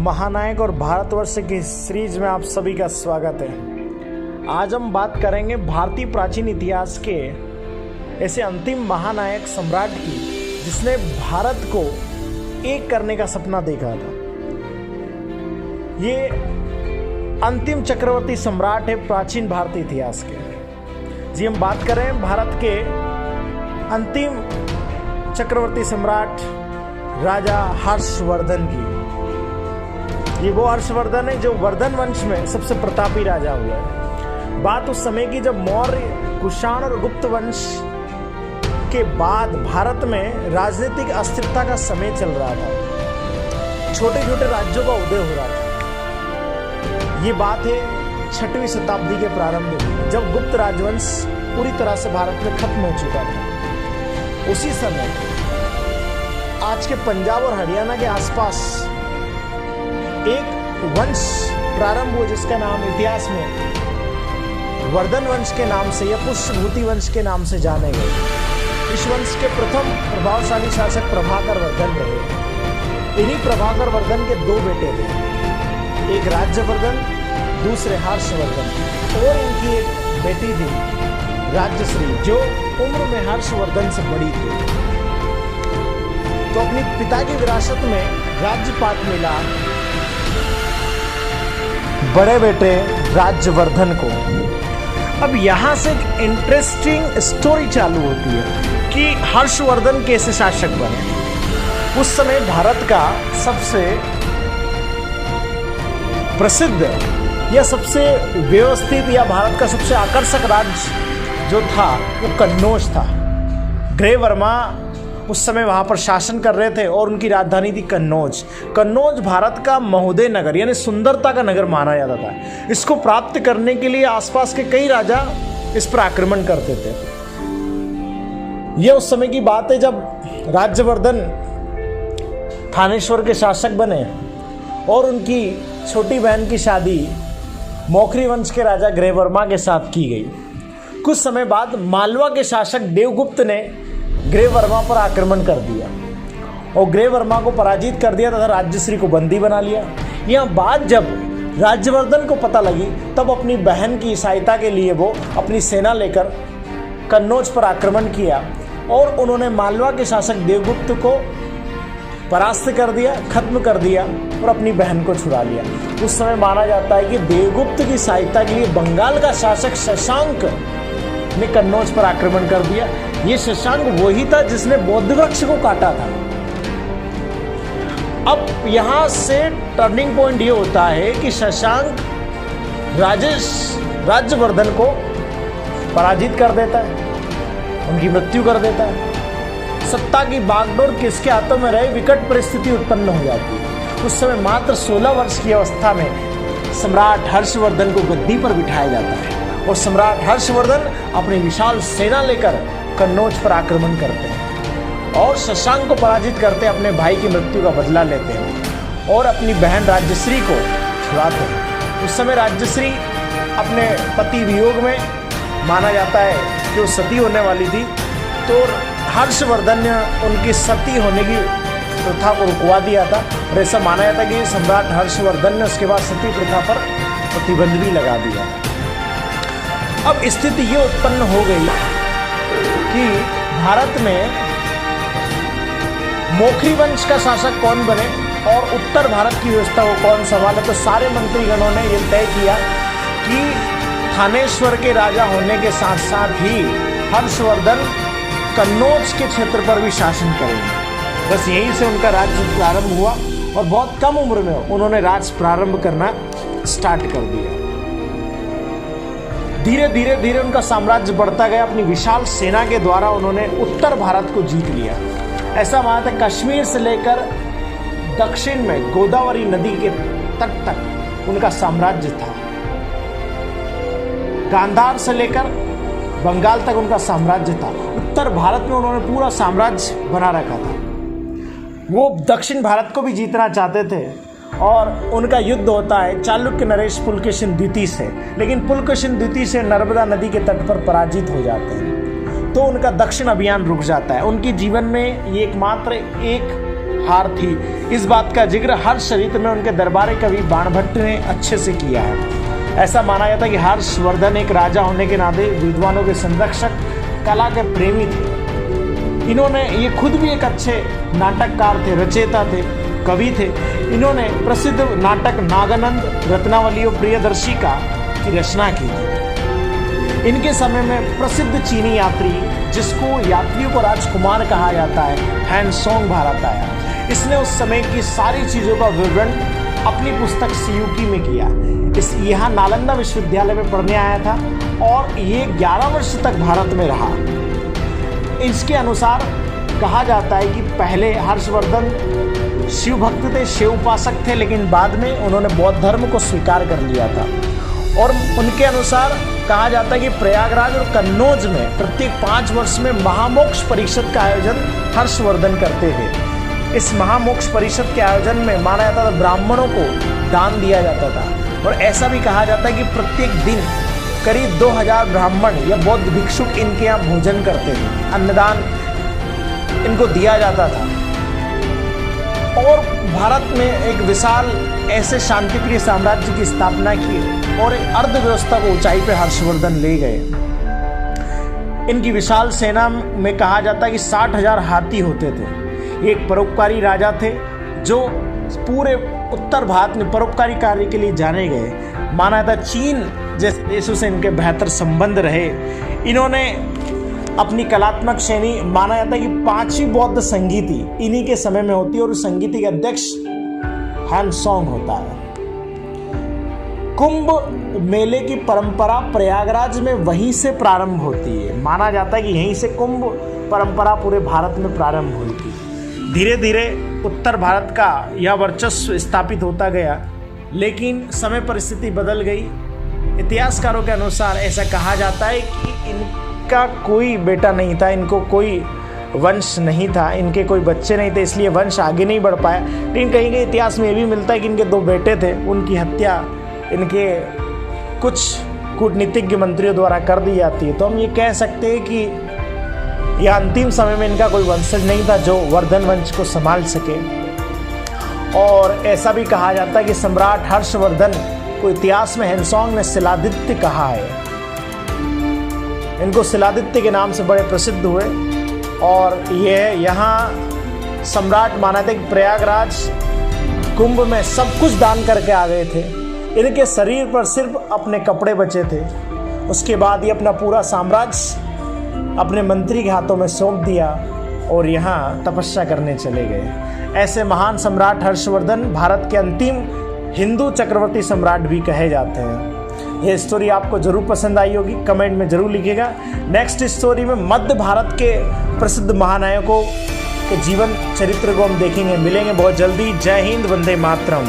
महानायक और भारतवर्ष की सीरीज में आप सभी का स्वागत है। आज हम बात करेंगे भारतीय प्राचीन इतिहास के ऐसे अंतिम महानायक सम्राट की जिसने भारत को एक करने का सपना देखा था। ये अंतिम चक्रवर्ती सम्राट है प्राचीन भारतीय इतिहास के। जी हम बात करें भारत के अंतिम चक्रवर्ती सम्राट राजा हर्षवर्धन की। ये वो हर्षवर्धन है जो वर्धन वंश में सबसे प्रतापी राजा हुआ है। बात उस समय की जब मौर्य, कुषाण और गुप्त वंश के बाद भारत में राजनीतिक अस्थिरता का समय चल रहा था। छोटे छोटे राज्यों का उदय हो रहा था। ये बात है 6वीं शताब्दी के प्रारंभ में, जब गुप्त राजवंश पूरी तरह से भारत में खत्म हो चुका था। उसी समय आज के पंजाब और हरियाणा के आसपास एक वंश प्रारंभ हुआ जिसका नाम इतिहास में वर्धन वंश के नाम से या पुष्यभूति वंश के नाम से जाने गए। इस वंश के प्रथम प्रभावशाली शासक प्रभाकर वर्धन रहे। इन्हीं प्रभाकर वर्धन के 2 बेटे थे, एक राज्यवर्धन, दूसरे हर्षवर्धन, और इनकी एक बेटी थी राज्यश्री जो उम्र में हर्षवर्धन से बड़ी थी। तो अपनी पिता की विरासत में राज्यपाट मिला बड़े बेटे राज्यवर्धन को। अब यहां से एक इंटरेस्टिंग स्टोरी चालू होती है कि हर्षवर्धन कैसे शासक बने। उस समय भारत का सबसे प्रसिद्ध या सबसे व्यवस्थित या भारत का सबसे आकर्षक राज्य जो था वो कन्नौज था। ग्रे वर्मा उस समय वहां पर शासन कर रहे थे और उनकी राजधानी थी कन्नौज। कन्नौज भारत का महोदय नगर यानी सुंदरता का नगर माना जाता था। इसको प्राप्त करने के लिए आसपास के कई राजा इस पर आक्रमण करते थे। यह उस समय की बात है जब राज्यवर्धन थानेश्वर के शासक बने और उनकी छोटी बहन की शादी मौखरी वंश के राजा ग्रे वर्मा के साथ की गई। कुछ समय बाद मालवा के शासक देवगुप्त ने ग्रे वर्मा पर आक्रमण कर दिया और ग्रे वर्मा को पराजित कर दिया तथा राज्यश्री को बंदी बना लिया। यह बात जब राज्यवर्धन को पता लगी तब अपनी बहन की सहायता के लिए वो अपनी सेना लेकर कन्नौज पर आक्रमण किया और उन्होंने मालवा के शासक देवगुप्त को परास्त कर दिया, खत्म कर दिया और अपनी बहन को छुड़ा लिया। उस समय माना जाता है कि देवगुप्त की सहायता के लिए बंगाल का शासक शशांक ने कन्नौज पर आक्रमण कर दिया। ये शशांक वही था जिसने बौद्ध वृक्ष को काटा था। अब यहां से टर्निंग पॉइंट ये होता है कि शशांक राज्यवर्धन को पराजित कर देता है, उनकी मृत्यु कर देता है। सत्ता की बागडोर किसके हाथों में रहे, विकट परिस्थिति उत्पन्न हो जाती है। उस समय मात्र 16 वर्ष की अवस्था में सम्राट हर्षवर्धन को गद्दी पर बिठाया जाता है और सम्राट हर्षवर्धन अपनी विशाल सेना लेकर कन्नौज पर आक्रमण करते हैं और शशांक को पराजित करते, अपने भाई की मृत्यु का बदला लेते हैं और अपनी बहन राज्यश्री को छुड़ाते हैं। उस समय राज्यश्री अपने पति वियोग में माना जाता है कि वो सती होने वाली थी, तो हर्षवर्धन ने उनकी सती होने की प्रथा को रुकवा दिया था और ऐसा माना जाता है कि सम्राट हर्षवर्धन ने उसके बाद सती प्रथा पर प्रतिबंध भी लगा दिया। अब स्थिति ये उत्पन्न हो गई कि भारत में मौखरी वंश का शासक कौन बने और उत्तर भारत की व्यवस्था को कौन संभाले। तो सारे मंत्रीगणों ने यह तय किया कि थानेश्वर के राजा होने के साथ साथ ही हर्षवर्धन कन्नौज के क्षेत्र पर भी शासन करेंगे। बस यहीं से उनका राज्य प्रारंभ हुआ और बहुत कम उम्र में उन्होंने राज्य प्रारंभ करना स्टार्ट कर दिया। धीरे धीरे धीरे उनका साम्राज्य बढ़ता गया। अपनी विशाल सेना के द्वारा उन्होंने उत्तर भारत को जीत लिया। ऐसा माना था कश्मीर से लेकर दक्षिण में गोदावरी नदी के तट तक उनका साम्राज्य था। गांधार से लेकर बंगाल तक उनका साम्राज्य था। उत्तर भारत में उन्होंने पूरा साम्राज्य बना रखा था। वो दक्षिण भारत को भी जीतना चाहते थे और उनका युद्ध होता है चालुक्य नरेश पुलकेशिन द्वितीय से, लेकिन पुलकेशिन द्वितीय से नर्मदा नदी के तट पर पराजित हो जाते हैं, तो उनका दक्षिण अभियान रुक जाता है। उनके जीवन में ये एकमात्र एक हार थी। इस बात का जिक्र हर्षचरित में उनके दरबारी कवि बाणभट्ट ने अच्छे से किया है। ऐसा माना जाता है कि हर्षवर्धन एक राजा होने के नाते विद्वानों के संरक्षक, कला के प्रेमी थे। इन्होंने ये खुद भी एक अच्छे नाटककार थे, रचयिता थे, कवि थे। इन्होंने प्रसिद्ध नाटक नागानंद, रत्नावली और प्रियदर्शी की रचना की थी। इनके समय में प्रसिद्ध चीनी यात्री, जिसको यात्रियों को राजकुमार कहा जाता है, हैन सॉन्ग भारत आया। इसने उस समय की सारी चीज़ों का विवरण अपनी पुस्तक सियुकी में किया। इस यहाँ नालंदा विश्वविद्यालय में पढ़ने आया था और ये 11 वर्ष तक भारत में रहा। इसके अनुसार कहा जाता है कि पहले हर्षवर्धन शिव भक्त थे, शिव उपासक थे, लेकिन बाद में उन्होंने बौद्ध धर्म को स्वीकार कर लिया था। और उनके अनुसार कहा जाता है कि प्रयागराज और कन्नौज में प्रत्येक 5 वर्ष में महामोक्ष परिषद का आयोजन हर्षवर्धन करते थे। इस महामोक्ष परिषद के आयोजन में माना जाता था ब्राह्मणों को दान दिया जाता था, और ऐसा भी कहा जाता है कि प्रत्येक दिन करीब 2000 ब्राह्मण या बौद्ध भिक्षुक इनके यहाँ भोजन करते थे, अन्नदान इनको दिया जाता था। और भारत में एक विशाल ऐसे शांतिप्रिय साम्राज्य की स्थापना की और एक अर्थव्यवस्था को ऊंचाई पे हर्षवर्धन ले गए। इनकी विशाल सेना में कहा जाता है कि 60,000 हाथी होते थे। एक परोपकारी राजा थे जो पूरे उत्तर भारत में परोपकारी कार्य के लिए जाने गए। माना जाता चीन जैसे देशों से इनके बेहतर संबंध रहे। इन्होंने अपनी कलात्मक श्रेणी, माना जाता है कि 5वीं बौद्ध संगीति इन्हीं के समय में होती है और उस संगीति के अध्यक्ष हैन सॉन्ग होता है। कुंभ मेले की परंपरा प्रयागराज में वहीं से प्रारंभ होती है। माना जाता है कि यहीं से कुंभ परंपरा पूरे भारत में प्रारंभ हुई थी। धीरे धीरे उत्तर भारत का यह वर्चस्व स्थापित होता गया, लेकिन समय परिस्थिति बदल गई। इतिहासकारों के अनुसार ऐसा कहा जाता है कि इनका कोई बेटा नहीं था, इनको कोई वंश नहीं था, इनके कोई बच्चे नहीं थे, इसलिए वंश आगे नहीं बढ़ पाया। लेकिन कहीं कहीं इतिहास में ये भी मिलता है कि इनके 2 बेटे थे, उनकी हत्या इनके कुछ कूटनीतिज्ञ मंत्रियों द्वारा कर दी जाती है। तो हम ये कह सकते हैं कि यह अंतिम समय में इनका कोई वंशज नहीं था जो वर्धन वंश को संभाल सके। और ऐसा भी कहा जाता है कि सम्राट हर्षवर्धन को इतिहास में हैनसॉन्ग ने शिलादित्य कहा है। इनको शिलादित्य के नाम से बड़े प्रसिद्ध हुए और ये यहाँ सम्राट माना था कि प्रयागराज कुंभ में सब कुछ दान करके आ गए थे। इनके शरीर पर सिर्फ अपने कपड़े बचे थे। उसके बाद ये अपना पूरा साम्राज्य अपने मंत्री के हाथों में सौंप दिया और यहाँ तपस्या करने चले गए। ऐसे महान सम्राट हर्षवर्धन भारत के अंतिम हिंदू चक्रवर्ती सम्राट भी कहे जाते हैं। यह स्टोरी आपको जरूर पसंद आई होगी, कमेंट में जरूर लिखिएगा। नेक्स्ट स्टोरी में मध्य भारत के प्रसिद्ध महानायकों के जीवन चरित्र को हम देखेंगे। मिलेंगे बहुत जल्दी। जय हिंद, वंदे मातरम।